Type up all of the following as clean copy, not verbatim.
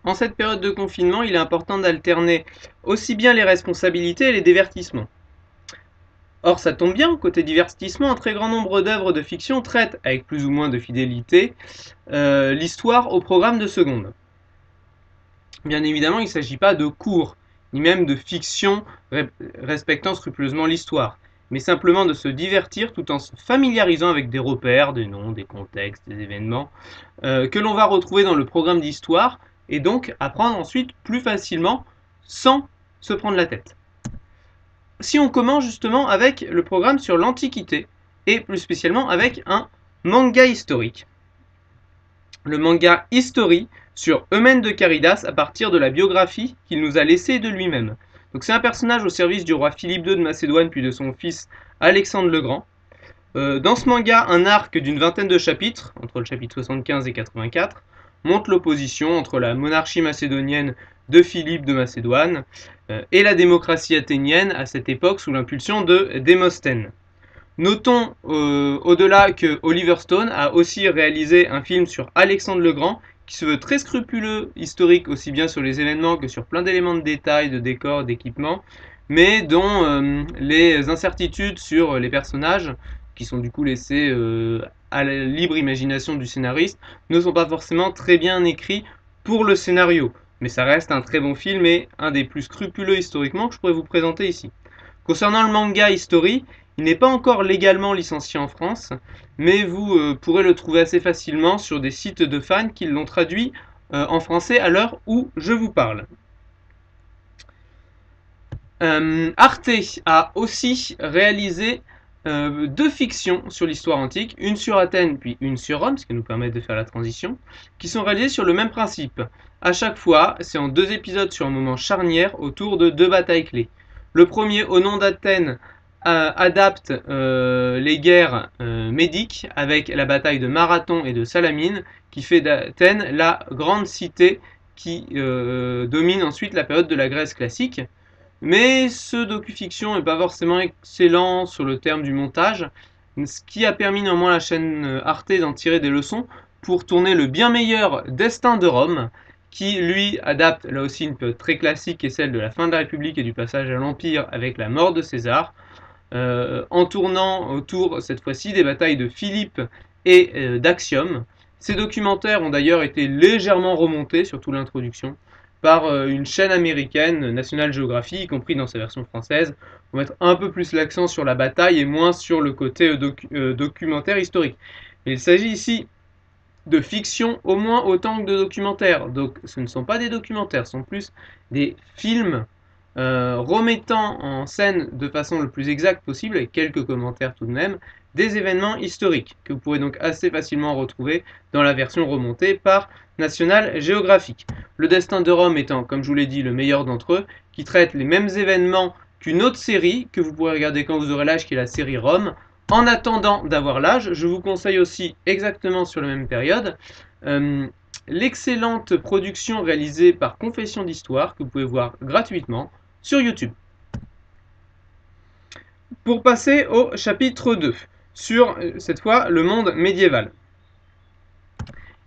En cette période de confinement, il est important d'alterner aussi bien les responsabilités et les divertissements. Or, ça tombe bien, côté divertissement, un très grand nombre d'œuvres de fiction traitent, avec plus ou moins de fidélité, l'histoire au programme de seconde. Bien évidemment, il ne s'agit pas de cours, ni même de fiction respectant scrupuleusement l'histoire, mais simplement de se divertir tout en se familiarisant avec des repères, des noms, des contextes, des événements, que l'on va retrouver dans le programme d'histoire, et donc apprendre ensuite plus facilement sans se prendre la tête. Si on commence justement avec le programme sur l'Antiquité, et plus spécialement avec un manga historique. Le manga History sur Eumène de Caridas à partir de la biographie qu'il nous a laissée de lui-même. Donc c'est un personnage au service du roi Philippe II de Macédoine puis de son fils Alexandre le Grand. Dans ce manga, un arc d'une vingtaine de chapitres, entre le chapitre 75 et 84, montre l'opposition entre la monarchie macédonienne de Philippe de Macédoine et la démocratie athénienne à cette époque sous l'impulsion de Démosthène. Notons au-delà que Oliver Stone a aussi réalisé un film sur Alexandre le Grand qui se veut très scrupuleux, historique aussi bien sur les événements que sur plein d'éléments de détail, de décors, d'équipements, mais dont les incertitudes sur les personnages, qui sont du coup laissés à la libre imagination du scénariste, ne sont pas forcément très bien écrits pour le scénario. Mais ça reste un très bon film et un des plus scrupuleux historiquement que je pourrais vous présenter ici. Concernant le manga History, il n'est pas encore légalement licencié en France, mais vous pourrez le trouver assez facilement sur des sites de fans qui l'ont traduit en français à l'heure où je vous parle. Arte a aussi réalisé deux fictions sur l'histoire antique, une sur Athènes puis une sur Rome, ce qui nous permet de faire la transition, qui sont réalisées sur le même principe. À chaque fois, c'est en deux épisodes sur un moment charnière autour de deux batailles clés. Le premier, Au nom d'Athènes, adapte les guerres médiques avec la bataille de Marathon et de Salamine, qui fait d'Athènes la grande cité qui domine ensuite la période de la Grèce classique. Mais ce docu-fiction n'est pas forcément excellent sur le terme du montage, ce qui a permis néanmoins à la chaîne Arte d'en tirer des leçons pour tourner le bien meilleur Destin de Rome, qui lui adapte là aussi une période très classique qui est celle de la fin de la République et du passage à l'Empire avec la mort de César, en tournant autour cette fois-ci des batailles de Philippe et d'Axium. Ces documentaires ont d'ailleurs été légèrement remontés, surtout l'introduction, par une chaîne américaine, National Geographic, y compris dans sa version française, pour mettre un peu plus l'accent sur la bataille et moins sur le côté documentaire historique. Mais il s'agit ici de fiction au moins autant que de documentaires. Donc ce ne sont pas des documentaires, ce sont plus des films remettant en scène de façon le plus exacte possible, avec quelques commentaires tout de même, des événements historiques, que vous pourrez donc assez facilement retrouver dans la version remontée par National Geographic. Le Destin de Rome étant, comme je vous l'ai dit, le meilleur d'entre eux, qui traite les mêmes événements qu'une autre série, que vous pourrez regarder quand vous aurez l'âge, qui est la série Rome. En attendant d'avoir l'âge, je vous conseille aussi, exactement sur la même période, l'excellente production réalisée par Confession d'Histoire, que vous pouvez voir gratuitement sur YouTube. Pour passer au chapitre 2, sur cette fois le monde médiéval.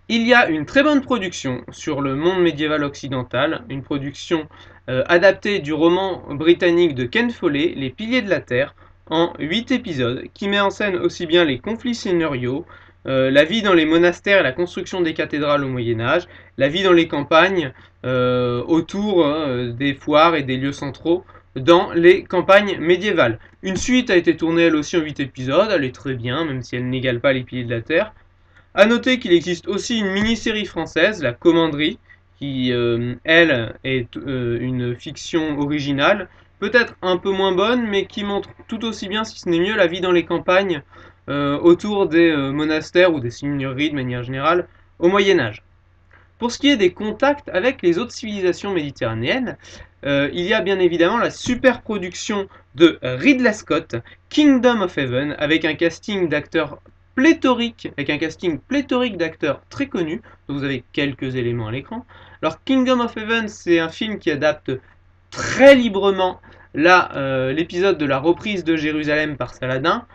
Il y a une très bonne production sur le monde médiéval occidental, une production adaptée du roman britannique de Ken Follett, Les Piliers de la Terre, en 8 épisodes, qui met en scène aussi bien les conflits seigneuriaux, la vie dans les monastères et la construction des cathédrales au Moyen-Âge, la vie dans les campagnes autour des foires et des lieux centraux dans les campagnes médiévales. Une suite a été tournée elle aussi en 8 épisodes, elle est très bien, même si elle n'égale pas Les Piliers de la Terre. A noter qu'il existe aussi une mini-série française, La Commanderie, qui, elle, est une fiction originale, peut-être un peu moins bonne, mais qui montre tout aussi bien, si ce n'est mieux, la vie dans les campagnes autour des monastères ou des seigneuries de manière générale au Moyen-Âge. Pour ce qui est des contacts avec les autres civilisations méditerranéennes, il y a bien évidemment la super production de Ridley Scott, Kingdom of Heaven, avec un casting d'acteurs pléthorique, d'acteurs très connus, dont vous avez quelques éléments à l'écran. Alors Kingdom of Heaven, c'est un film qui adapte très librement l'épisode de la reprise de Jérusalem par Saladin.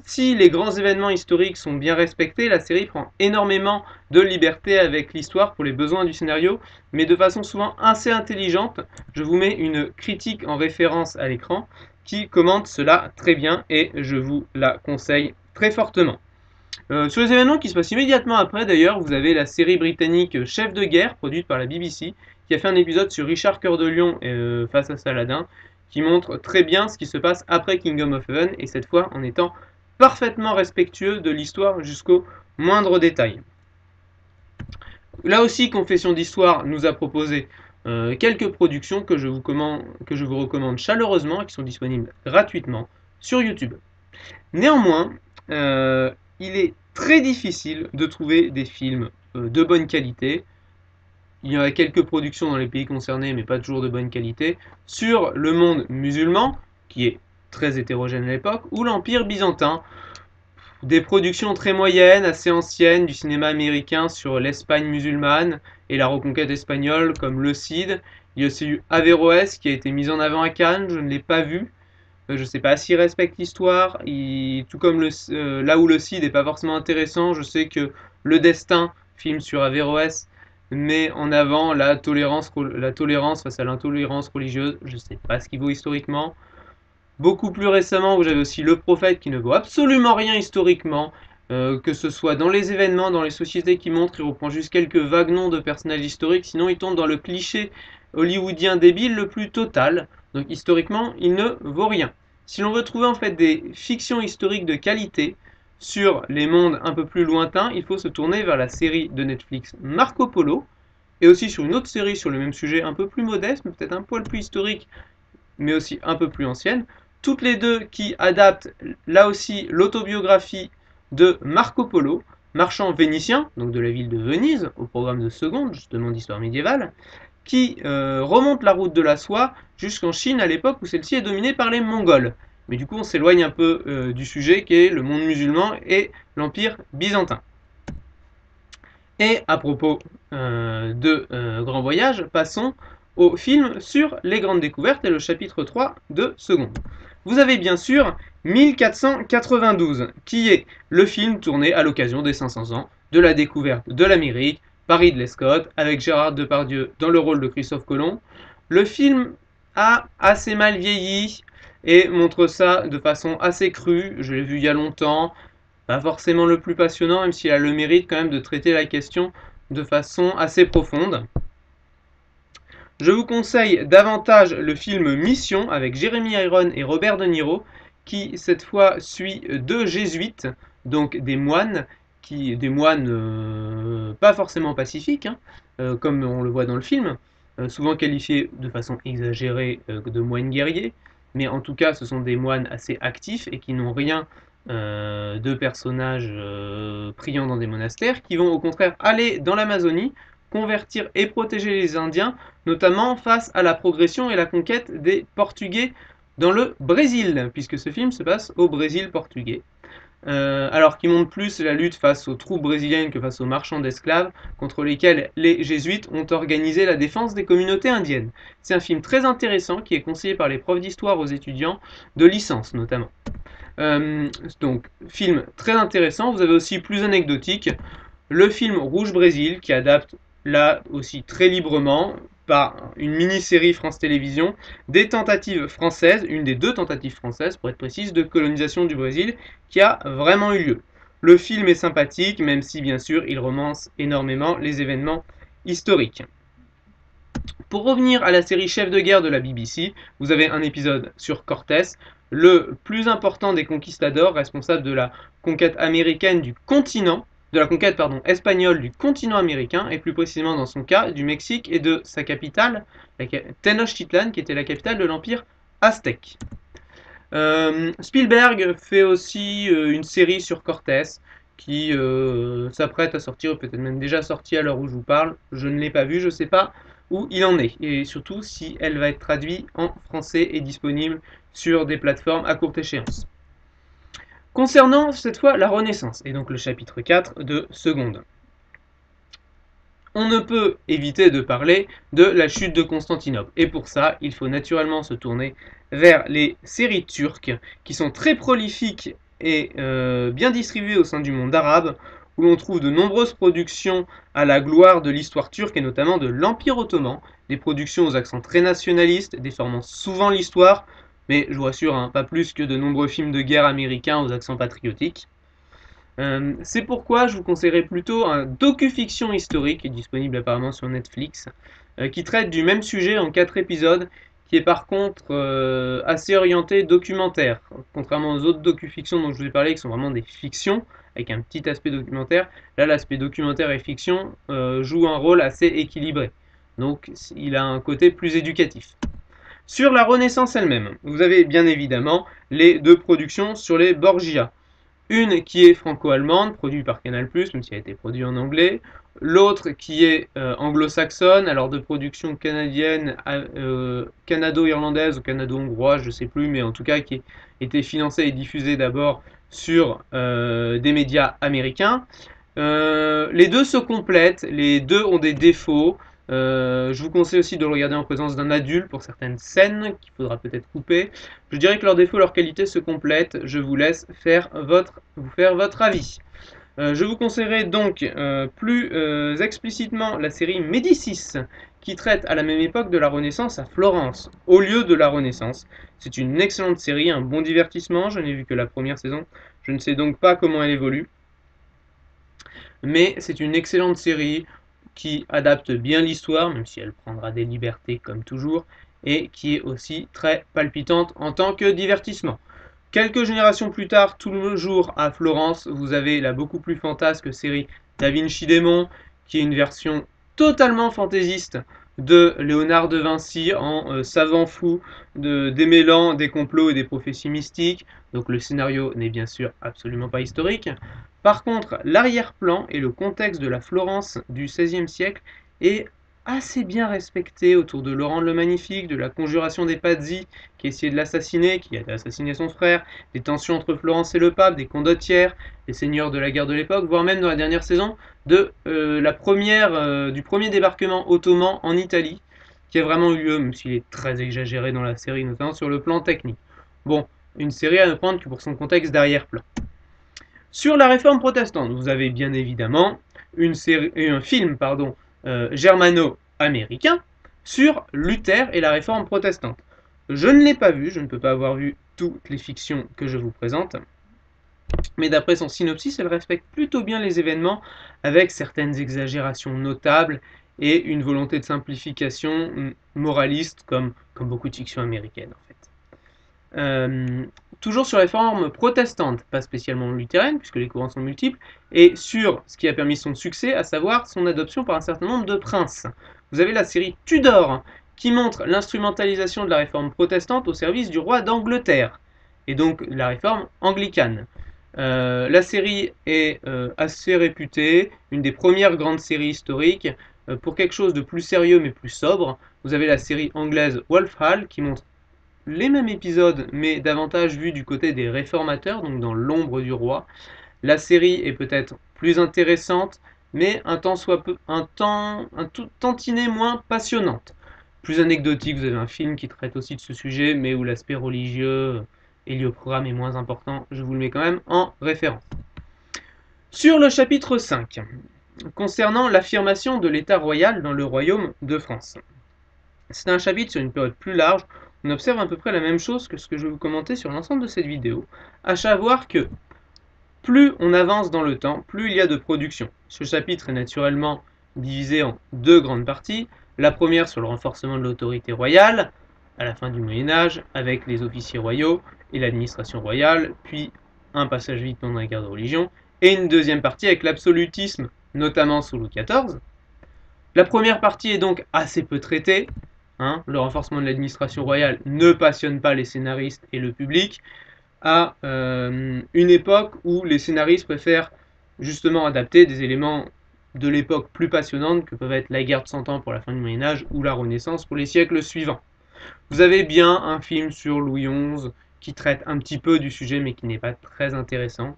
Si les grands événements historiques sont bien respectés, la série prend énormément de liberté avec l'histoire pour les besoins du scénario, mais de façon souvent assez intelligente. Je vous mets une critique en référence à l'écran qui commente cela très bien et je vous la conseille très fortement. Sur les événements qui se passent immédiatement après, d'ailleurs, vous avez la série britannique Chef de guerre, produite par la BBC, qui a fait un épisode sur Richard Cœur de Lion face à Saladin, qui montre très bien ce qui se passe après Kingdom of Heaven, et cette fois en étant parfaitement respectueux de l'histoire jusqu'au moindre détail. Là aussi, Confession d'Histoire nous a proposé quelques productions que je vous recommande chaleureusement et qui sont disponibles gratuitement sur YouTube. Néanmoins, il est très difficile de trouver des films de bonne qualité. Il y a quelques productions dans les pays concernés, mais pas toujours de bonne qualité, sur le monde musulman, qui est très hétérogène à l'époque, ou l'Empire byzantin. Des productions très moyennes, assez anciennes, du cinéma américain sur l'Espagne musulmane et la reconquête espagnole, comme Le Cid. Il y a aussi eu Averroès, qui a été mis en avant à Cannes, je ne l'ai pas vu. Je ne sais pas s'il respecte l'histoire, tout comme là où le Cid n'est pas forcément intéressant, je sais que Le Destin, film sur Averroès, met en avant la tolérance face à l'intolérance religieuse, je ne sais pas ce qu'il vaut historiquement. Beaucoup plus récemment, vous avez aussi Le Prophète qui ne vaut absolument rien historiquement, que ce soit dans les événements, dans les sociétés qui montrent, il reprend juste quelques vagues noms de personnages historiques, sinon il tombe dans le cliché hollywoodien débile le plus total. Donc historiquement, il ne vaut rien. Si l'on veut trouver en fait des fictions historiques de qualité sur les mondes un peu plus lointains, il faut se tourner vers la série de Netflix Marco Polo, et aussi sur une autre série sur le même sujet un peu plus modeste, mais peut-être un poil plus historique, mais aussi un peu plus ancienne. Toutes les deux qui adaptent là aussi l'autobiographie de Marco Polo, marchand vénitien, donc de la ville de Venise, au programme de seconde, justement d'histoire médiévale, qui remonte la route de la soie jusqu'en Chine à l'époque où celle-ci est dominée par les Mongols. Mais du coup, on s'éloigne un peu du sujet qui est le monde musulman et l'Empire byzantin. Et à propos de Grand Voyage, passons au film sur les grandes découvertes et le chapitre 3 de Seconde. Vous avez bien sûr 1492, qui est le film tourné à l'occasion des 500 ans de la découverte de l'Amérique par Ridley Scott, avec Gérard Depardieu dans le rôle de Christophe Colomb. Le film a assez mal vieilli et montre ça de façon assez crue. Je l'ai vu il y a longtemps, pas forcément le plus passionnant, même s'il a le mérite quand même de traiter la question de façon assez profonde. Je vous conseille davantage le film Mission avec Jeremy Irons et Robert De Niro, qui cette fois suit deux jésuites, donc des moines, pas forcément pacifiques, comme on le voit dans le film, souvent qualifiés de façon exagérée de moines guerriers, mais en tout cas ce sont des moines assez actifs et qui n'ont rien de personnages priant dans des monastères, qui vont au contraire aller dans l'Amazonie, convertir et protéger les Indiens, notamment face à la progression et la conquête des Portugais dans le Brésil, puisque ce film se passe au Brésil portugais. Alors qu'il montre plus la lutte face aux troupes brésiliennes que face aux marchands d'esclaves, contre lesquels les jésuites ont organisé la défense des communautés indiennes. C'est un film très intéressant qui est conseillé par les profs d'histoire aux étudiants de licence notamment. Donc, film très intéressant. Vous avez aussi plus anecdotique le film Rouge Brésil qui adapte là aussi très librement par une mini-série France Télévisions des tentatives françaises, une des deux tentatives françaises pour être précise, de colonisation du Brésil qui a vraiment eu lieu. Le film est sympathique, même si bien sûr il romance énormément les événements historiques. Pour revenir à la série Chef de guerre de la BBC, vous avez un épisode sur Cortés, le plus important des conquistadors, responsable de la conquête américaine du continent, de la conquête espagnole du continent américain, et plus précisément dans son cas du Mexique et de sa capitale, Tenochtitlan, qui était la capitale de l'Empire aztèque. Spielberg fait aussi une série sur Cortés qui s'apprête à sortir, peut-être même déjà sortie à l'heure où je vous parle. Je ne l'ai pas vu, je ne sais pas où il en est, et surtout si elle va être traduite en français et disponible sur des plateformes à courte échéance. Concernant cette fois la Renaissance, et donc le chapitre 4 de Seconde. On ne peut éviter de parler de la chute de Constantinople. Et pour ça, il faut naturellement se tourner vers les séries turques, qui sont très prolifiques et bien distribuées au sein du monde arabe, où l'on trouve de nombreuses productions à la gloire de l'histoire turque et notamment de l'Empire ottoman, des productions aux accents très nationalistes, déformant souvent l'histoire, mais je vous rassure, hein, pas plus que de nombreux films de guerre américains aux accents patriotiques. C'est pourquoi je vous conseillerais plutôt un docu-fiction historique, qui est disponible apparemment sur Netflix, qui traite du même sujet en 4 épisodes, qui est par contre assez orienté documentaire. Contrairement aux autres docu-fictions dont je vous ai parlé, qui sont vraiment des fictions, avec un petit aspect documentaire, là l'aspect documentaire et fiction joue un rôle assez équilibré. Donc il a un côté plus éducatif. Sur la Renaissance elle-même, vous avez bien évidemment les deux productions sur les Borgia. Une qui est franco-allemande, produite par Canal+, même si elle a été produite en anglais. L'autre qui est anglo-saxonne, alors de production canadienne, canado-irlandaise ou canado-hongroise, je ne sais plus, mais en tout cas qui a été financée et diffusée d'abord sur des médias américains. Les deux se complètent, les deux ont des défauts. Je vous conseille aussi de le regarder en présence d'un adulte pour certaines scènes qu'il faudra peut-être couper. Je dirais que leurs défauts et leurs qualités se complètent. Je vous laisse vous faire votre avis. Je vous conseillerais donc plus explicitement la série Médicis, qui traite à la même époque de la Renaissance à Florence, au lieu de la Renaissance. C'est une excellente série, un bon divertissement. Je n'ai vu que la première saison. Je ne sais donc pas comment elle évolue. Mais c'est une excellente série qui adapte bien l'histoire, même si elle prendra des libertés comme toujours, et qui est aussi très palpitante en tant que divertissement. Quelques générations plus tard, toujours à Florence, vous avez la beaucoup plus fantasque série Da Vinci Démon, qui est une version totalement fantaisiste de Léonard de Vinci en savant fou, démêlant des complots et des prophéties mystiques. Donc le scénario n'est bien sûr absolument pas historique. Par contre, l'arrière-plan et le contexte de la Florence du XVIe siècle est assez bien respecté autour de Laurent le Magnifique, de la conjuration des Pazzi qui essayait de l'assassiner, qui a assassiné son frère, des tensions entre Florence et le pape, des condottières, les seigneurs de la guerre de l'époque, voire même dans la dernière saison du premier débarquement ottoman en Italie, qui a vraiment eu lieu, même s'il est très exagéré dans la série, notamment sur le plan technique. Bon, une série à ne prendre que pour son contexte d'arrière-plan. Sur la réforme protestante, vous avez bien évidemment un film germano-américain sur Luther et la réforme protestante. Je ne l'ai pas vu, je ne peux pas avoir vu toutes les fictions que je vous présente, mais d'après son synopsis, elle respecte plutôt bien les événements avec certaines exagérations notables et une volonté de simplification moraliste comme beaucoup de fictions américaines en fait. Toujours sur les formes protestantes, pas spécialement luthériennes, puisque les courants sont multiples, et sur ce qui a permis son succès, à savoir son adoption par un certain nombre de princes. Vous avez la série Tudor, qui montre l'instrumentalisation de la réforme protestante au service du roi d'Angleterre, et donc la réforme anglicane. La série est assez réputée, une des premières grandes séries historiques. Pour quelque chose de plus sérieux mais plus sobre, vous avez la série anglaise Wolf Hall, qui montre les mêmes épisodes, mais davantage vus du côté des réformateurs, donc dans l'ombre du roi. La série est peut-être plus intéressante, mais un tout tantinet moins passionnante. Plus anecdotique, vous avez un film qui traite aussi de ce sujet, mais où l'aspect religieux et lié au programme est moins important. Je vous le mets quand même en référence. Sur le chapitre 5, concernant l'affirmation de l'État royal dans le royaume de France. C'est un chapitre sur une période plus large. On observe à peu près la même chose que ce que je vais vous commenter sur l'ensemble de cette vidéo, à savoir que plus on avance dans le temps, plus il y a de production. Ce chapitre est naturellement divisé en deux grandes parties. La première sur le renforcement de l'autorité royale, à la fin du Moyen-Âge, avec les officiers royaux et l'administration royale, puis un passage vite pendant la guerre de religion, et une deuxième partie avec l'absolutisme, notamment sous Louis XIV. La première partie est donc assez peu traitée. Le renforcement de l'administration royale ne passionne pas les scénaristes et le public, à une époque où les scénaristes préfèrent justement adapter des éléments de l'époque plus passionnante que peuvent être la guerre de 100 ans pour la fin du Moyen-Âge ou la Renaissance pour les siècles suivants. Vous avez bien un film sur Louis XI qui traite un petit peu du sujet mais qui n'est pas très intéressant.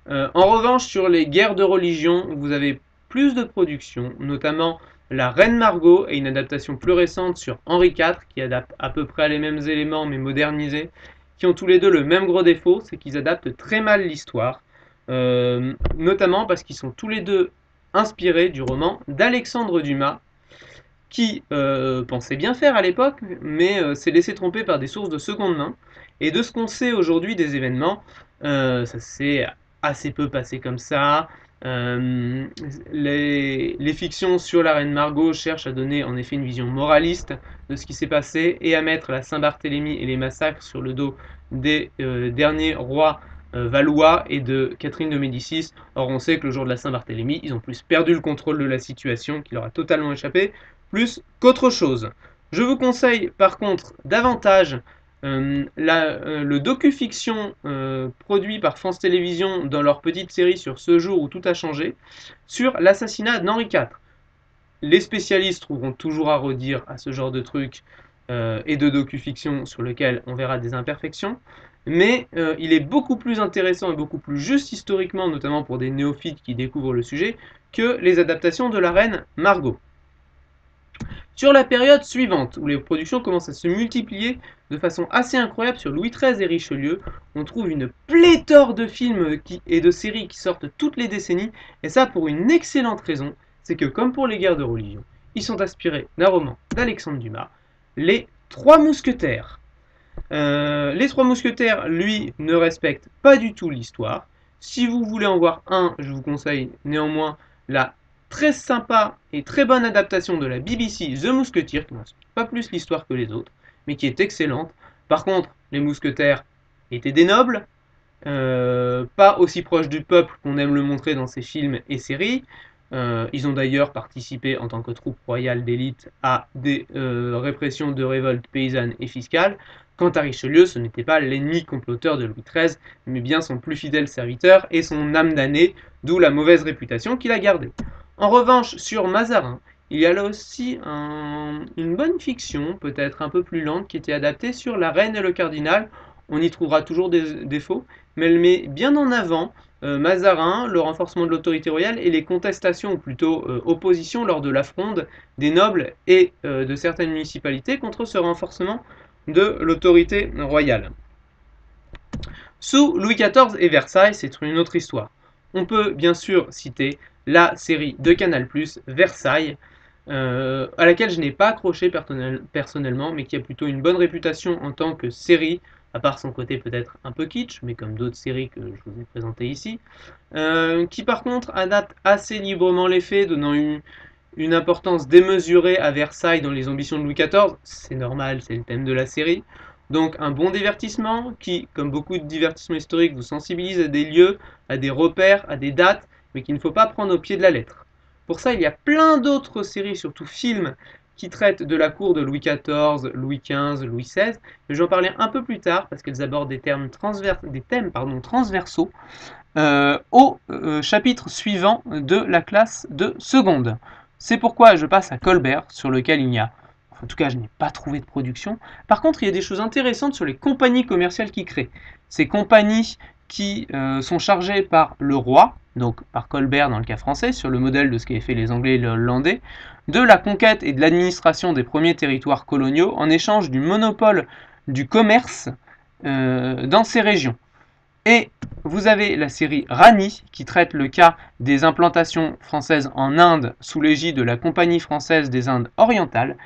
En revanche, sur les guerres de religion, vous avez plus de productions, notamment La Reine Margot et une adaptation plus récente sur Henri IV, qui adapte à peu près les mêmes éléments mais modernisés, qui ont tous les deux le même gros défaut, c'est qu'ils adaptent très mal l'histoire, notamment parce qu'ils sont tous les deux inspirés du roman d'Alexandre Dumas, qui pensait bien faire à l'époque, mais s'est laissé tromper par des sources de seconde main. Et de ce qu'on sait aujourd'hui des événements, ça s'est assez peu passé comme ça. Les fictions sur la reine Margot cherchent à donner en effet une vision moraliste de ce qui s'est passé et à mettre la Saint-Barthélemy et les massacres sur le dos des derniers rois Valois et de Catherine de Médicis. Or on sait que le jour de la Saint-Barthélemy, ils ont plus perdu le contrôle de la situation qui leur a totalement échappé, plus qu'autre chose. Je vous conseille par contre davantage le docu-fiction produit par France Télévisions dans leur petite série sur ce jour où tout a changé, sur l'assassinat d'Henri IV. Les spécialistes trouveront toujours à redire à ce genre de trucs et de docu-fiction sur lequel on verra des imperfections, mais il est beaucoup plus intéressant et beaucoup plus juste historiquement, notamment pour des néophytes qui découvrent le sujet, que les adaptations de la reine Margot. Sur la période suivante, où les productions commencent à se multiplier de façon assez incroyable sur Louis XIII et Richelieu, on trouve une pléthore de films et de séries qui sortent toutes les décennies, et ça pour une excellente raison, c'est que comme pour les guerres de religion, ils sont inspirés d'un roman d'Alexandre Dumas, Les Trois Mousquetaires. Les Trois Mousquetaires, lui, ne respectent pas du tout l'histoire. Si vous voulez en voir un, je vous conseille néanmoins la très sympa et très bonne adaptation de la BBC The Mousquetaire, qui ne respecte pas plus l'histoire que les autres, mais qui est excellente. Par contre, les mousquetaires étaient des nobles, pas aussi proches du peuple qu'on aime le montrer dans ces films et séries. Ils ont d'ailleurs participé en tant que troupe royale d'élite à des répressions de révoltes paysannes et fiscales. Quant à Richelieu, ce n'était pas l'ennemi comploteur de Louis XIII, mais bien son plus fidèle serviteur et son âme damnée, d'où la mauvaise réputation qu'il a gardée. En revanche, sur Mazarin, il y a là aussi une bonne fiction, peut-être un peu plus lente, qui était adaptée sur La Reine et le Cardinal. On y trouvera toujours des défauts, mais elle met bien en avant Mazarin, le renforcement de l'autorité royale et les contestations, ou plutôt oppositions lors de la fronde des nobles et de certaines municipalités contre ce renforcement de l'autorité royale. Sous Louis XIV et Versailles, c'est une autre histoire. On peut bien sûr citer la série de Canal+, Versailles, à laquelle je n'ai pas accroché personnellement, mais qui a plutôt une bonne réputation en tant que série, à part son côté peut-être un peu kitsch, mais comme d'autres séries que je vous ai présentées ici, qui par contre adapte assez librement les faits, donnant une importance démesurée à Versailles dans les ambitions de Louis XIV, c'est normal, c'est le thème de la série. Donc un bon divertissement qui, comme beaucoup de divertissements historiques, vous sensibilise à des lieux, à des repères, à des dates, mais qu'il ne faut pas prendre au pied de la lettre. Pour ça, il y a plein d'autres séries, surtout films, qui traitent de la cour de Louis XIV, Louis XV, Louis XVI, mais je vais en parler un peu plus tard parce qu'elles abordent des thèmes transversaux au chapitre suivant de la classe de seconde. C'est pourquoi je passe à Colbert, sur lequel il n'y a, en tout cas je n'ai pas trouvé de production. Par contre, il y a des choses intéressantes sur les compagnies commerciales qui créent. Ces compagnies qui sont chargées par le roi, donc par Colbert dans le cas français, sur le modèle de ce qu'avaient fait les Anglais et les Hollandais, de la conquête et de l'administration des premiers territoires coloniaux en échange du monopole du commerce dans ces régions. Et vous avez la série Rani qui traite le cas des implantations françaises en Inde sous l'égide de la Compagnie française des Indes orientales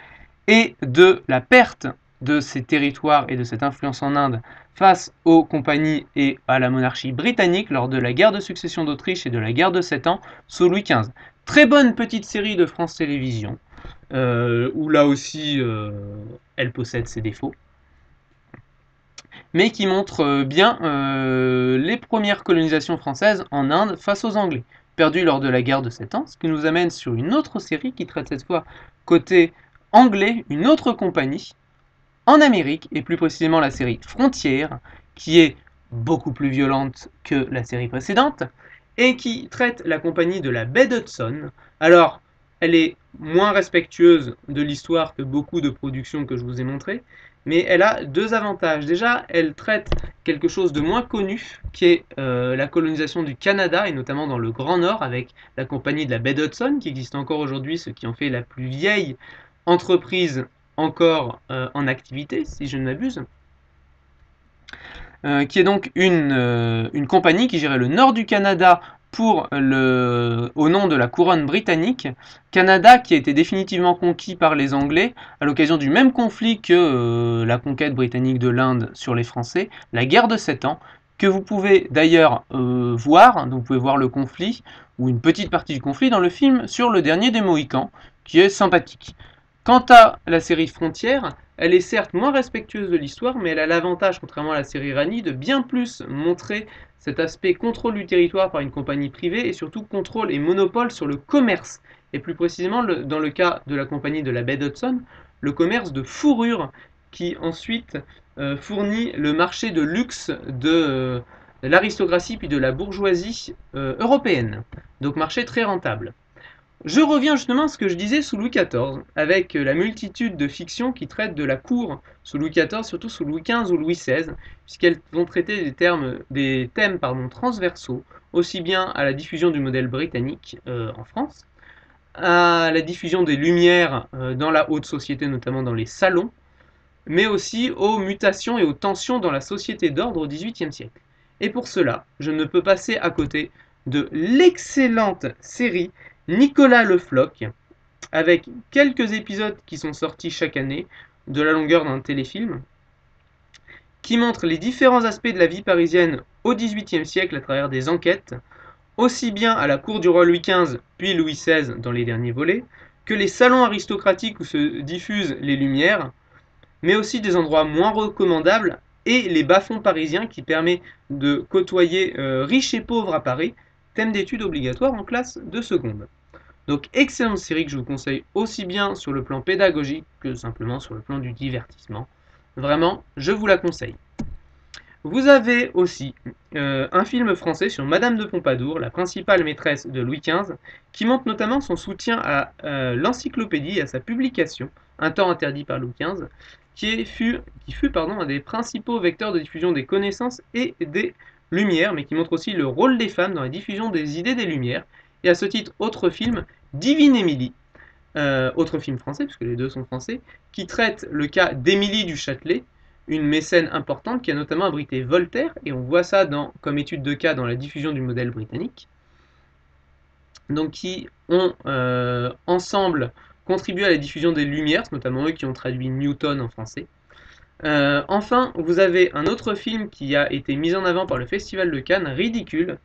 et de la perte de ces territoires et de cette influence en Inde face aux compagnies et à la monarchie britannique lors de la guerre de succession d'Autriche et de la guerre de 7 ans sous Louis XV. Très bonne petite série de France Télévisions, où là aussi elle possède ses défauts, mais qui montre bien les premières colonisations françaises en Inde face aux Anglais, perdues lors de la guerre de 7 ans, ce qui nous amène sur une autre série qui traite cette fois côté anglais, une autre compagnie, en Amérique, et plus précisément la série Frontières, qui est beaucoup plus violente que la série précédente, et qui traite la compagnie de la baie d'Hudson. Alors, elle est moins respectueuse de l'histoire que beaucoup de productions que je vous ai montrées, mais elle a deux avantages. Déjà, elle traite quelque chose de moins connu, qui est la colonisation du Canada, et notamment dans le Grand Nord, avec la compagnie de la baie d'Hudson, qui existe encore aujourd'hui, ce qui en fait la plus vieille entreprise encore en activité, si je ne m'abuse. Qui est donc une compagnie qui gérait le nord du Canada au nom de la couronne britannique. Canada qui a été définitivement conquis par les Anglais à l'occasion du même conflit que la conquête britannique de l'Inde sur les Français, la guerre de 7 ans, que vous pouvez d'ailleurs voir, donc vous pouvez voir le conflit, ou une petite partie du conflit dans le film sur le dernier des Mohicans, qui est sympathique. Quant à la série Frontières, elle est certes moins respectueuse de l'histoire, mais elle a l'avantage, contrairement à la série Rani, de bien plus montrer cet aspect contrôle du territoire par une compagnie privée et surtout contrôle et monopole sur le commerce. Et plus précisément, dans le cas de la compagnie de la baie d'Hudson, le commerce de fourrure qui ensuite fournit le marché de luxe de l'aristocratie puis de la bourgeoisie européenne. Donc marché très rentable. Je reviens justement à ce que je disais sous Louis XIV, avec la multitude de fictions qui traitent de la cour sous Louis XIV, surtout sous Louis XV ou Louis XVI, puisqu'elles vont traiter des thèmes transversaux, aussi bien à la diffusion du modèle britannique en France, à la diffusion des Lumières dans la haute société, notamment dans les salons, mais aussi aux mutations et aux tensions dans la société d'ordre au XVIIIe siècle. Et pour cela, je ne peux passer à côté de l'excellente série Nicolas Le Floch, avec quelques épisodes qui sont sortis chaque année, de la longueur d'un téléfilm, qui montrent les différents aspects de la vie parisienne au XVIIIe siècle à travers des enquêtes, aussi bien à la cour du roi Louis XV puis Louis XVI dans les derniers volets, que les salons aristocratiques où se diffusent les Lumières, mais aussi des endroits moins recommandables et les bas-fonds parisiens qui permettent de côtoyer riches et pauvres à Paris, thème d'études obligatoire en classe de seconde. Donc excellente série que je vous conseille aussi bien sur le plan pédagogique que simplement sur le plan du divertissement. Vraiment, je vous la conseille. Vous avez aussi un film français sur Madame de Pompadour, la principale maîtresse de Louis XV, qui montre notamment son soutien à l'encyclopédie et à sa publication, un temps interdit par Louis XV, qui fut un des principaux vecteurs de diffusion des connaissances et des Lumières, mais qui montre aussi le rôle des femmes dans la diffusion des idées des Lumières. Et à ce titre, autre film, Divine Émilie, autre film français, puisque les deux sont français, qui traite le cas d'Émilie du Châtelet, une mécène importante qui a notamment abrité Voltaire, et on voit ça comme étude de cas dans la diffusion du modèle britannique, donc qui ont ensemble contribué à la diffusion des Lumières, notamment eux qui ont traduit Newton en français. Enfin, vous avez un autre film qui a été mis en avant par le Festival de Cannes, Ridicule,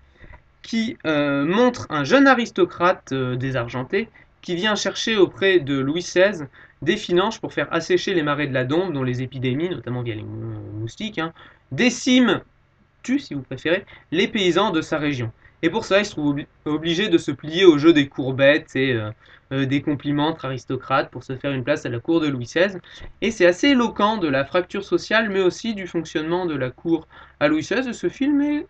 qui montre un jeune aristocrate désargenté qui vient chercher auprès de Louis XVI des finances pour faire assécher les marais de la Dombe, dont les épidémies, notamment via les moustiques, déciment, tuent si vous préférez, les paysans de sa région. Et pour ça, il se trouve obligé de se plier au jeu des courbettes et des compliments entre aristocrates pour se faire une place à la cour de Louis XVI. Et c'est assez éloquent de la fracture sociale, mais aussi du fonctionnement de la cour à Louis XVI. Et ce film est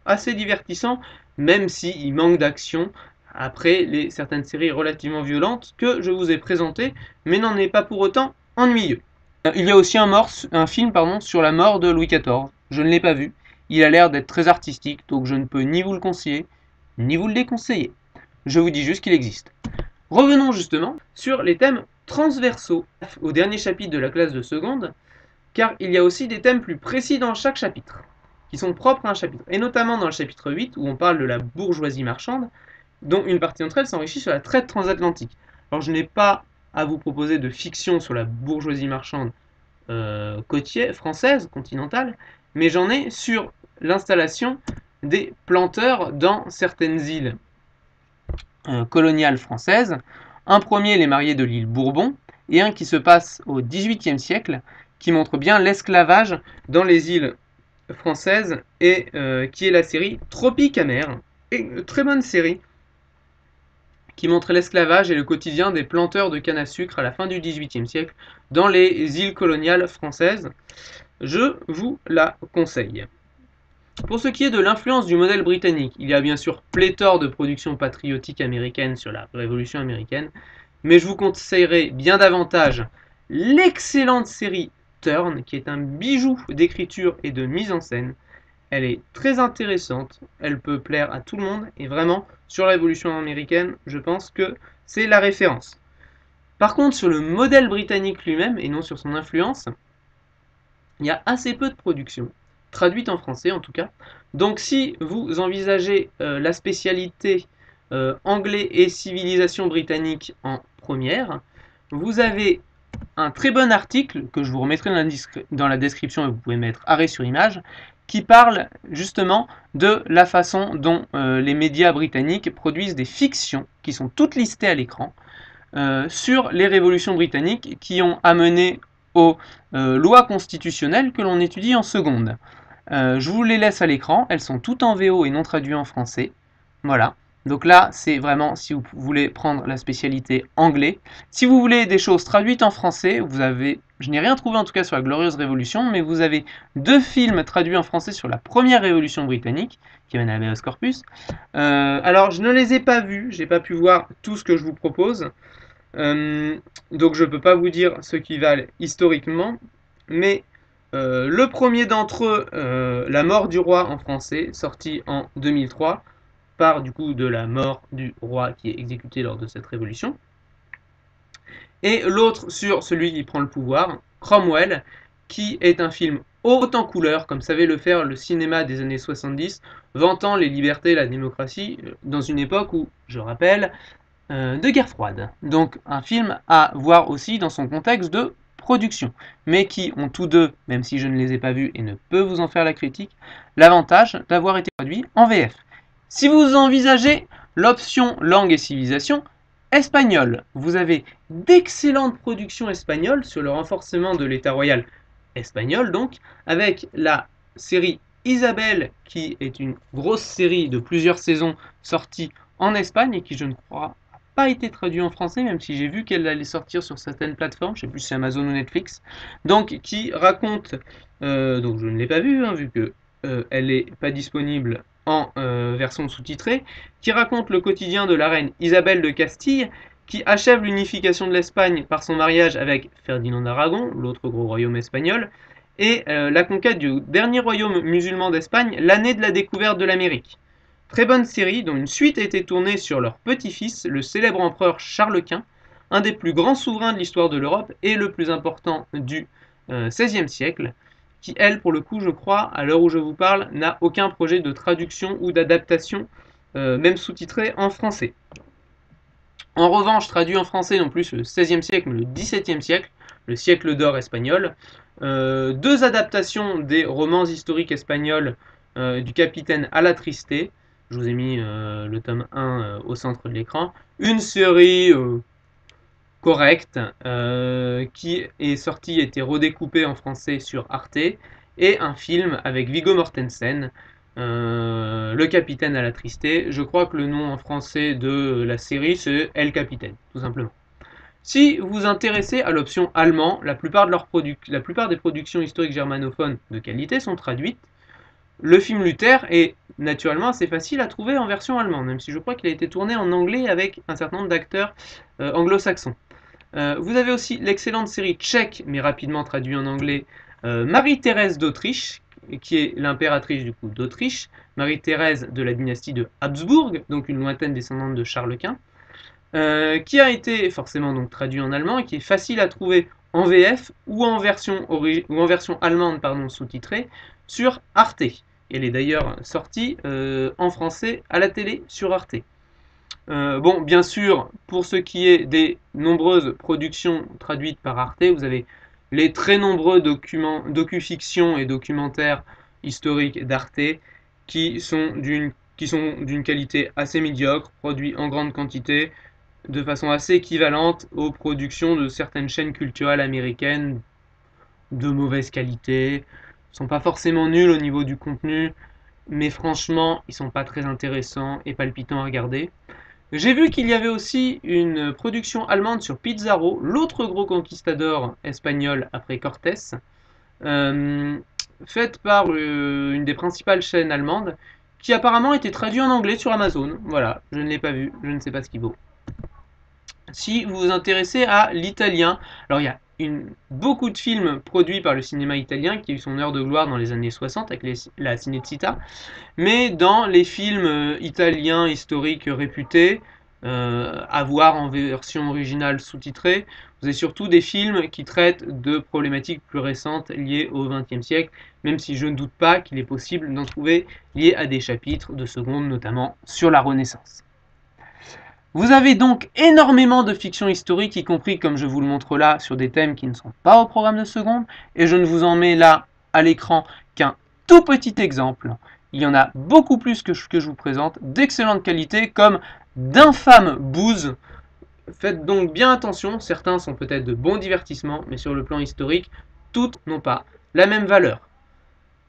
assez divertissant, même s'il manque d'action après certaines séries relativement violentes que je vous ai présentées, mais n'en est pas pour autant ennuyeux. Il y a aussi un film sur la mort de Louis XIV. Je ne l'ai pas vu. Il a l'air d'être très artistique, donc je ne peux ni vous le conseiller, ni vous le déconseiller. Je vous dis juste qu'il existe. Revenons justement sur les thèmes transversaux au dernier chapitre de la classe de seconde, car il y a aussi des thèmes plus précis dans chaque chapitre, qui sont propres à un chapitre, et notamment dans le chapitre 8, où on parle de la bourgeoisie marchande, dont une partie d'entre elles s'enrichit sur la traite transatlantique. Alors je n'ai pas à vous proposer de fiction sur la bourgeoisie marchande côtière, française, continentale, mais j'en ai sur l'installation des planteurs dans certaines îles coloniales françaises. Un premier, les mariés de l'île Bourbon, et un qui se passe au XVIIIe siècle, qui montre bien l'esclavage dans les îles françaises, et qui est la série Tropique Amer, et une très bonne série, qui montre l'esclavage et le quotidien des planteurs de canne à sucre à la fin du XVIIIe siècle dans les îles coloniales françaises. Je vous la conseille. Pour ce qui est de l'influence du modèle britannique, il y a bien sûr pléthore de productions patriotiques américaines sur la Révolution américaine, mais je vous conseillerais bien davantage l'excellente série Turn, qui est un bijou d'écriture et de mise en scène. Elle est très intéressante, elle peut plaire à tout le monde, et vraiment, sur la Révolution américaine, je pense que c'est la référence. Par contre, sur le modèle britannique lui-même, et non sur son influence, il y a assez peu de productions, traduites en français en tout cas. Donc si vous envisagez la spécialité anglais et civilisation britannique en première, vous avez un très bon article que je vous remettrai dans la description et vous pouvez mettre arrêt sur image, qui parle justement de la façon dont les médias britanniques produisent des fictions qui sont toutes listées à l'écran sur les révolutions britanniques qui ont amené aux lois constitutionnelles que l'on étudie en seconde. Je vous les laisse à l'écran, elles sont toutes en VO et non traduites en français. Voilà. Donc là, c'est vraiment si vous voulez prendre la spécialité anglais. Si vous voulez des choses traduites en français, vous avez, je n'ai rien trouvé en tout cas sur la Glorieuse Révolution, mais vous avez 2 films traduits en français sur la première Révolution britannique, qui mène à l'habeas corpus. Alors, je ne les ai pas vus, j'ai pas pu voir tout ce que je vous propose. Donc je ne peux pas vous dire ce qui valent historiquement, mais le premier d'entre eux, La mort du roi en français, sorti en 2003, part du coup de la mort du roi qui est exécuté lors de cette révolution. Et l'autre sur celui qui prend le pouvoir, Cromwell, qui est un film haut en couleur, comme savait le faire le cinéma des années 70, vantant les libertés et la démocratie, dans une époque où, je rappelle, de guerre froide. Donc un film à voir aussi dans son contexte de production, mais qui ont tous deux, même si je ne les ai pas vus et ne peux vous en faire la critique, l'avantage d'avoir été traduit en VF. Si vous envisagez l'option langue et civilisation, espagnol, vous avez d'excellentes productions espagnoles sur le renforcement de l'État royal espagnol, donc, avec la série Isabelle, qui est une grosse série de plusieurs saisons sortie en Espagne et qui, je ne crois, pas été traduit en français, même si j'ai vu qu'elle allait sortir sur certaines plateformes, je sais plus si c'est Amazon ou Netflix, donc qui raconte, donc je ne l'ai pas vu, hein, vu que elle n'est pas disponible en version sous-titrée, qui raconte le quotidien de la reine Isabelle de Castille, qui achève l'unification de l'Espagne par son mariage avec Ferdinand d'Aragon, l'autre gros royaume espagnol, et la conquête du dernier royaume musulman d'Espagne, l'année de la découverte de l'Amérique. Très bonne série dont une suite a été tournée sur leur petit-fils, le célèbre empereur Charles Quint, un des plus grands souverains de l'histoire de l'Europe et le plus important du XVIe siècle, qui elle, pour le coup, je crois, à l'heure où je vous parle, n'a aucun projet de traduction ou d'adaptation, même sous-titré en français. En revanche, traduit en français non plus le XVIe siècle, mais le XVIIe siècle, le siècle d'or espagnol, 2 adaptations des romans historiques espagnols du capitaine Alatriste. Je vous ai mis le tome 1 au centre de l'écran. Une série correcte qui est sortie, a été redécoupée en français sur Arte. Et un film avec Viggo Mortensen, le capitaine Alatriste. Je crois que le nom en français de la série c'est El Capitaine, tout simplement. Si vous vous intéressez à l'option allemand, la plupart des productions historiques germanophones de qualité sont traduites. Le film Luther est naturellement assez facile à trouver en version allemande, même si je crois qu'il a été tourné en anglais avec un certain nombre d'acteurs anglo-saxons. Vous avez aussi l'excellente série tchèque, mais rapidement traduite en anglais, Marie-Thérèse d'Autriche, qui est l'impératrice du coup d'Autriche, Marie-Thérèse de la dynastie de Habsbourg, donc une lointaine descendante de Charles Quint, qui a été forcément donc traduit en allemand et qui est facile à trouver en VF ou en version allemande sous-titrée sur Arte. Elle est d'ailleurs sortie en français à la télé sur Arte. Bon, bien sûr, pour ce qui est des nombreuses productions traduites par Arte, vous avez les très nombreux docu-fictions et documentaires historiques d'Arte qui sont d'une qualité assez médiocre, produits en grande quantité, de façon assez équivalente aux productions de certaines chaînes culturelles américaines de mauvaise qualité. Ils sont pas forcément nuls au niveau du contenu, mais franchement, ils sont pas très intéressants et palpitants à regarder. J'ai vu qu'il y avait aussi une production allemande sur Pizarro, l'autre gros conquistador espagnol après Cortés, faite par une des principales chaînes allemandes, qui apparemment a été traduite en anglais sur Amazon. Voilà, je ne l'ai pas vu, je ne sais pas ce qu'il vaut. Si vous vous intéressez à l'italien, alors il y a beaucoup de films produits par le cinéma italien qui a eu son heure de gloire dans les années 60 avec la Cinecittà, mais dans les films italiens historiques réputés, à voir en version originale sous-titrée, vous avez surtout des films qui traitent de problématiques plus récentes liées au XXe siècle, même si je ne doute pas qu'il est possible d'en trouver liés à des chapitres de seconde, notamment sur la Renaissance. Vous avez donc énormément de fiction historique, y compris, comme je vous le montre là, sur des thèmes qui ne sont pas au programme de seconde, et je ne vous en mets là à l'écran qu'un tout petit exemple. Il y en a beaucoup plus que je vous présente, d'excellente qualité, comme d'infâmes bouses. Faites donc bien attention, certains sont peut-être de bons divertissements, mais sur le plan historique, toutes n'ont pas la même valeur.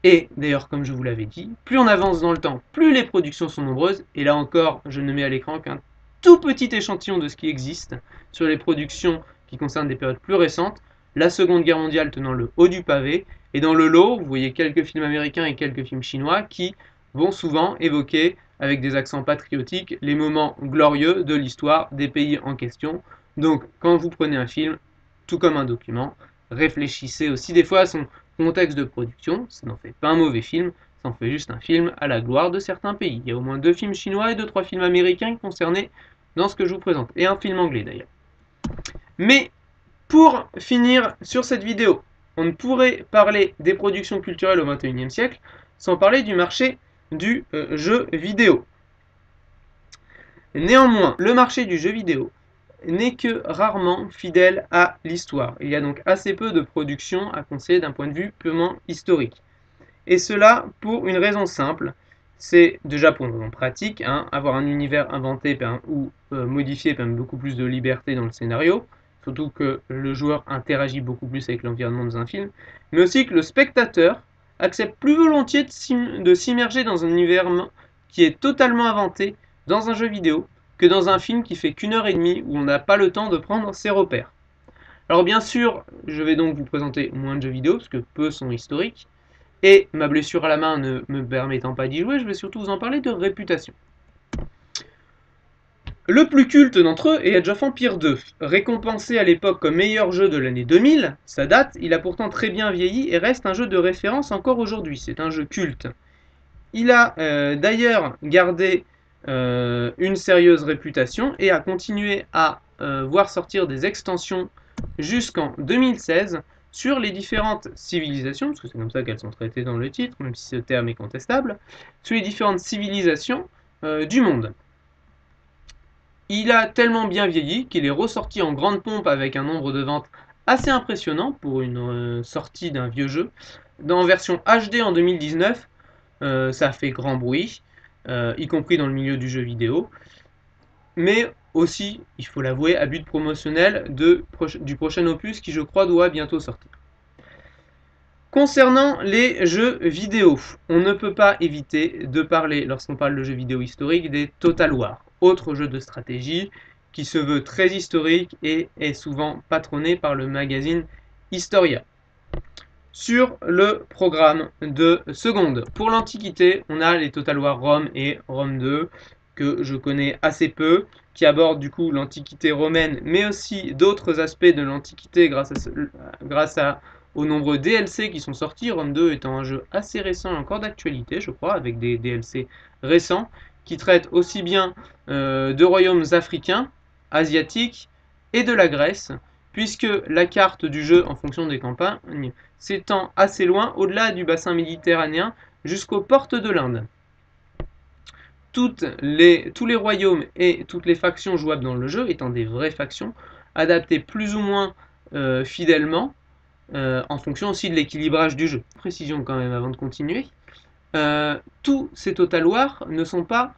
Et d'ailleurs, comme je vous l'avais dit, plus on avance dans le temps, plus les productions sont nombreuses, et là encore, je ne mets à l'écran qu'un tout petit échantillon de ce qui existe sur les productions qui concernent des périodes plus récentes, la Seconde Guerre mondiale tenant le haut du pavé, et dans le lot, vous voyez quelques films américains et quelques films chinois qui vont souvent évoquer, avec des accents patriotiques, les moments glorieux de l'histoire des pays en question. Donc, quand vous prenez un film, tout comme un document, réfléchissez aussi des fois à son contexte de production, ça n'en fait pas un mauvais film, ça en fait juste un film à la gloire de certains pays. Il y a au moins 2 films chinois et 2-3 films américains concernés dans ce que je vous présente, et un film anglais d'ailleurs. Mais pour finir sur cette vidéo, on ne pourrait parler des productions culturelles au XXIe siècle sans parler du marché du jeu vidéo. Néanmoins, le marché du jeu vidéo n'est que rarement fidèle à l'histoire. Il y a donc assez peu de productions à conseiller d'un point de vue purement historique. Et cela pour une raison simple, c'est déjà pour une raison pratique, avoir un univers inventé ou modifié permet beaucoup plus de liberté dans le scénario, surtout que le joueur interagit beaucoup plus avec l'environnement dans un film, mais aussi que le spectateur accepte plus volontiers de s'immerger dans un univers qui est totalement inventé dans un jeu vidéo que dans un film qui fait qu'1h30 où on n'a pas le temps de prendre ses repères. Alors bien sûr, je vais donc vous présenter moins de jeux vidéo, parce que peu sont historiques, et ma blessure à la main ne me permettant pas d'y jouer, je vais surtout vous en parler de réputation. Le plus culte d'entre eux est Age of Empires 2. Récompensé à l'époque comme meilleur jeu de l'année 2000, sa date, il a pourtant très bien vieilli et reste un jeu de référence encore aujourd'hui. C'est un jeu culte. Il a d'ailleurs gardé une sérieuse réputation et a continué à voir sortir des extensions jusqu'en 2016 sur les différentes civilisations, parce que c'est comme ça qu'elles sont traitées dans le titre, même si ce terme est contestable, sur les différentes civilisations du monde. Il a tellement bien vieilli qu'il est ressorti en grande pompe avec un nombre de ventes assez impressionnant pour une sortie d'un vieux jeu. En version HD en 2019, ça fait grand bruit, y compris dans le milieu du jeu vidéo, mais aussi, il faut l'avouer, à but promotionnel du prochain opus qui je crois doit bientôt sortir. Concernant les jeux vidéo, on ne peut pas éviter de parler, lorsqu'on parle de jeux vidéo historiques, des Total War, autre jeu de stratégie qui se veut très historique et est souvent patronné par le magazine Historia. Sur le programme de seconde, pour l'Antiquité, on a les Total War Rome et Rome 2, que je connais assez peu, qui abordent du coup l'Antiquité romaine, mais aussi d'autres aspects de l'Antiquité grâce aux nombreux DLC qui sont sortis, Rome 2 étant un jeu assez récent et encore d'actualité, je crois, avec des DLC récents, qui traitent aussi bien de royaumes africains, asiatiques et de la Grèce, puisque la carte du jeu, en fonction des campagnes, s'étend assez loin, au-delà du bassin méditerranéen, jusqu'aux portes de l'Inde. Tous les royaumes et toutes les factions jouables dans le jeu étant des vraies factions, adaptées plus ou moins fidèlement, en fonction aussi de l'équilibrage du jeu. Précision quand même avant de continuer. Tous ces Total War ne sont pas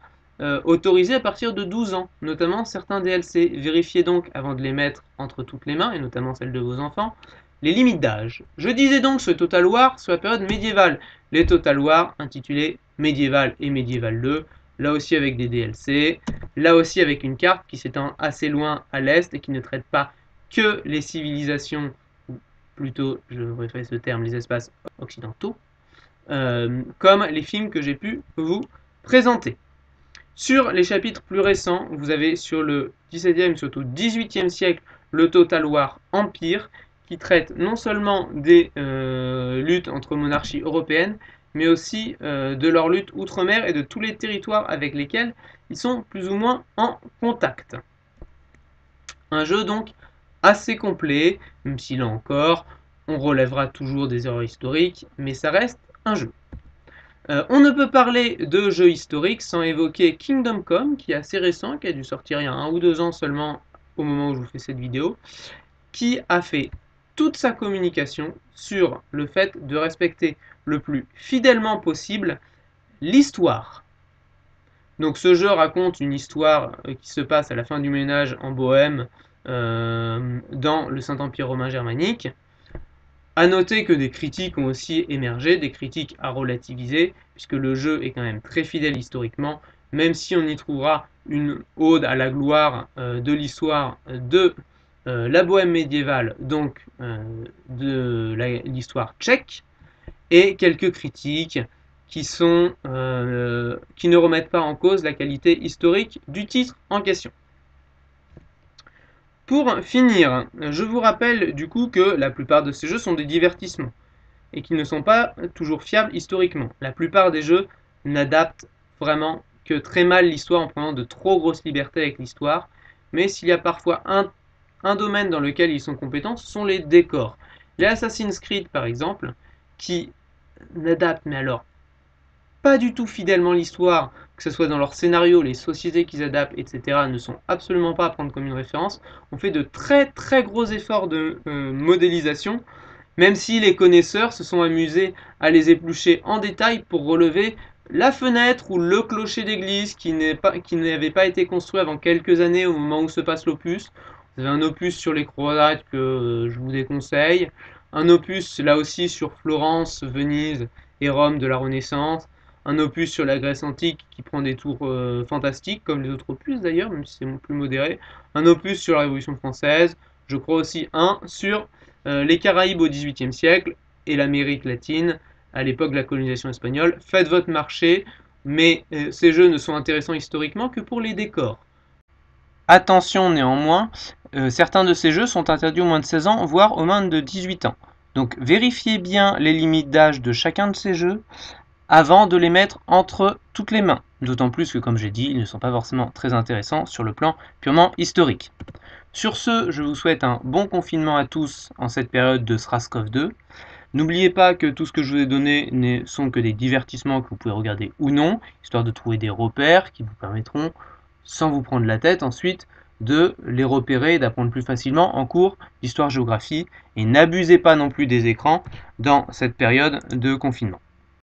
autorisés à partir de 12 ans, notamment certains DLC. Vérifiez donc avant de les mettre entre toutes les mains, et notamment celles de vos enfants, les limites d'âge. Je disais donc ce Total War sur la période médiévale. Les Total War intitulés Médiéval et Médiéval 2, là aussi avec des DLC, là aussi avec une carte qui s'étend assez loin à l'est et qui ne traite pas que les civilisations, plutôt, je préfère ce terme, les espaces occidentaux, comme les films que j'ai pu vous présenter. Sur les chapitres plus récents, vous avez sur le XVIIe, surtout XVIIIe siècle, le Total War Empire, qui traite non seulement des luttes entre monarchies européennes, mais aussi de leurs luttes outre-mer et de tous les territoires avec lesquels ils sont plus ou moins en contact. Un jeu donc assez complet, même si là encore, on relèvera toujours des erreurs historiques, mais ça reste un jeu. On ne peut parler de jeu historique sans évoquer Kingdom Come, qui est assez récent, qui a dû sortir il y a 1 ou 2 ans seulement au moment où je vous fais cette vidéo, qui a fait toute sa communication sur le fait de respecter le plus fidèlement possible l'histoire. Donc ce jeu raconte une histoire qui se passe à la fin du Moyen-Âge en Bohême, dans le Saint-Empire romain germanique. A noter que des critiques ont aussi émergé, des critiques à relativiser, puisque le jeu est quand même très fidèle historiquement, même si on y trouvera une ode à la gloire de l'histoire de la Bohême médiévale, donc de l'histoire tchèque, et quelques critiques qui ne remettent pas en cause la qualité historique du titre en question. Pour finir, je vous rappelle du coup que la plupart de ces jeux sont des divertissements et qu'ils ne sont pas toujours fiables historiquement. La plupart des jeux n'adaptent vraiment que très mal l'histoire en prenant de trop grosses libertés avec l'histoire, mais s'il y a parfois un domaine dans lequel ils sont compétents, ce sont les décors. Les Assassin's Creed par exemple, qui n'adaptent mais alors pas du tout fidèlement l'histoire, que ce soit dans leur scénario, les sociétés qu'ils adaptent, etc., ne sont absolument pas à prendre comme une référence. On fait de très très gros efforts de modélisation, même si les connaisseurs se sont amusés à les éplucher en détail pour relever la fenêtre ou le clocher d'église qui n'avait pas été construit avant quelques années au moment où se passe l'opus. Vous avez un opus sur les croisades que je vous déconseille, un opus là aussi sur Florence, Venise et Rome de la Renaissance, un opus sur la Grèce antique qui prend des tours fantastiques, comme les autres opus d'ailleurs, même si c'est plus modéré, un opus sur la Révolution française, je crois aussi un sur les Caraïbes au XVIIIe siècle et l'Amérique latine à l'époque de la colonisation espagnole. Faites votre marché, mais ces jeux ne sont intéressants historiquement que pour les décors. Attention néanmoins, certains de ces jeux sont interdits aux moins de 16 ans, voire aux moins de 18 ans. Donc vérifiez bien les limites d'âge de chacun de ces jeux avant de les mettre entre toutes les mains. D'autant plus que, comme j'ai dit, ils ne sont pas forcément très intéressants sur le plan purement historique. Sur ce, je vous souhaite un bon confinement à tous en cette période de SRAS-CoV-2. N'oubliez pas que tout ce que je vous ai donné ne sont que des divertissements que vous pouvez regarder ou non, histoire de trouver des repères qui vous permettront, sans vous prendre la tête ensuite, de les repérer et d'apprendre plus facilement en cours d'histoire-géographie. Et n'abusez pas non plus des écrans dans cette période de confinement.